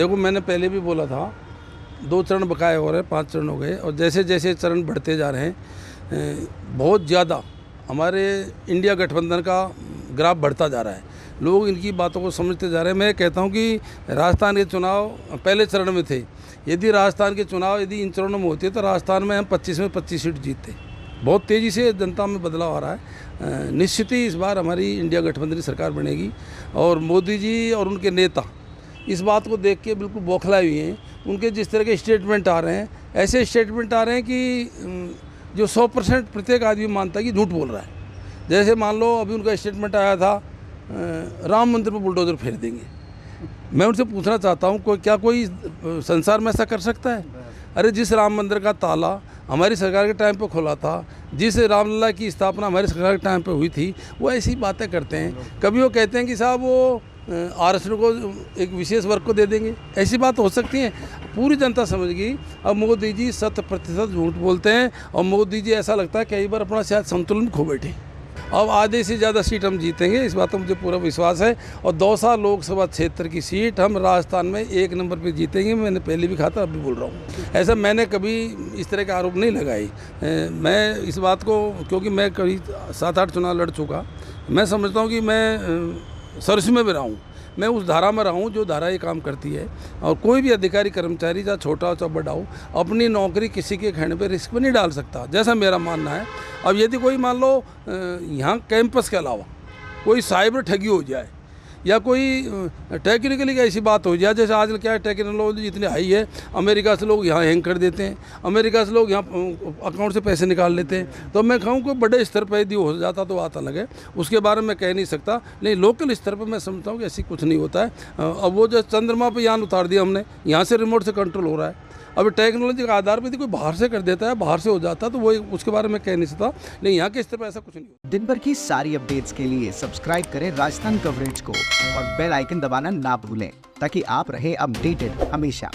देखो, मैंने पहले भी बोला था 2 चरण बकाए हो रहे हैं, 5 चरण हो गए, और जैसे जैसे चरण बढ़ते जा रहे हैं बहुत ज़्यादा हमारे इंडिया गठबंधन का ग्राफ बढ़ता जा रहा है। लोग इनकी बातों को समझते जा रहे हैं। मैं कहता हूं कि राजस्थान के चुनाव पहले चरण में थे। यदि राजस्थान के चुनाव यदि इन चरणों में होते तो राजस्थान में हम 25 में 25 सीट जीतते। बहुत तेज़ी से जनता में बदलाव आ रहा है। निश्चित ही इस बार हमारी इंडिया गठबंधन की सरकार बनेगी, और मोदी जी और उनके नेता इस बात को देख के बिल्कुल बौखलाए हुए हैं। उनके जिस तरह के स्टेटमेंट आ रहे हैं, ऐसे स्टेटमेंट आ रहे हैं कि जो 100% प्रत्येक आदमी मानता है कि झूठ बोल रहा है। जैसे मान लो अभी उनका स्टेटमेंट आया था, राम मंदिर पर बुलडोजर फेर देंगे। मैं उनसे पूछना चाहता हूँ, क्या कोई संसार में ऐसा कर सकता है? अरे जिस राम मंदिर का ताला हमारी सरकार के टाइम पे खोला था, जिस रामलला की स्थापना हमारी सरकार के टाइम पे हुई थी, वो ऐसी बातें करते हैं। कभी वो कहते हैं कि साहब वो आरक्षण को एक विशेष वर्ग को दे देंगे। ऐसी बात हो सकती है? पूरी जनता समझ गई। अब मोदी जी 100% झूठ बोलते हैं, और मोदी जी ऐसा लगता है कई बार अपना शायद संतुलन खो बैठे। अब आधे से ज़्यादा सीट हम जीतेंगे, इस बात का मुझे पूरा विश्वास है। और दौसा लोकसभा क्षेत्र की सीट हम राजस्थान में 1 नंबर पे जीतेंगे। मैंने पहले भी कहा था, अब भी बोल रहा हूँ। ऐसा मैंने कभी इस तरह का आरोप नहीं लगाई। मैं इस बात को, क्योंकि मैं कभी 7-8 चुनाव लड़ चुका, मैं समझता हूँ कि मैं सर्विस में भी रहा हूँ। मैं उस धारा में रहा हूँ जो धारा ये काम करती है। और कोई भी अधिकारी कर्मचारी, चाहे छोटा हो चाहे बड़ा हो, अपनी नौकरी किसी के कहने पे रिस्क में नहीं डाल सकता, जैसा मेरा मानना है। अब यदि कोई मान लो यहाँ कैंपस के अलावा कोई साइबर ठगी हो जाए, या कोई टेक्निकली ऐसी बात हो जाए, जैसे आजकल क्या है, टेक्नोलॉजी इतनी हाई है, अमेरिका से लोग यहाँ हैंग कर देते हैं, अमेरिका से लोग यहाँ अकाउंट से पैसे निकाल लेते हैं। तो मैं कहूँ कि बड़े स्तर पर यदि हो जाता तो बात अलग है, उसके बारे में कह नहीं सकता। नहीं, लोकल स्तर पर मैं समझता हूँ कि ऐसी कुछ नहीं होता है। अब वो जो चंद्रमा पर यान उतार दिया हमने, यहाँ से रिमोट से कंट्रोल हो रहा है। अब टेक्नोलॉजी के आधार पर यदि कोई बाहर से कर देता है, बाहर से हो जाता है, तो वो उसके बारे में कह नहीं सकता। लेकिन यहाँ के स्तर पर ऐसा कुछ नहीं होता। दिन भर की सारी अपडेट्स के लिए सब्सक्राइब करें राजस्थान कवरेज को, और बेल आइकन दबाना ना भूलें, ताकि आप रहे अपडेटेड हमेशा।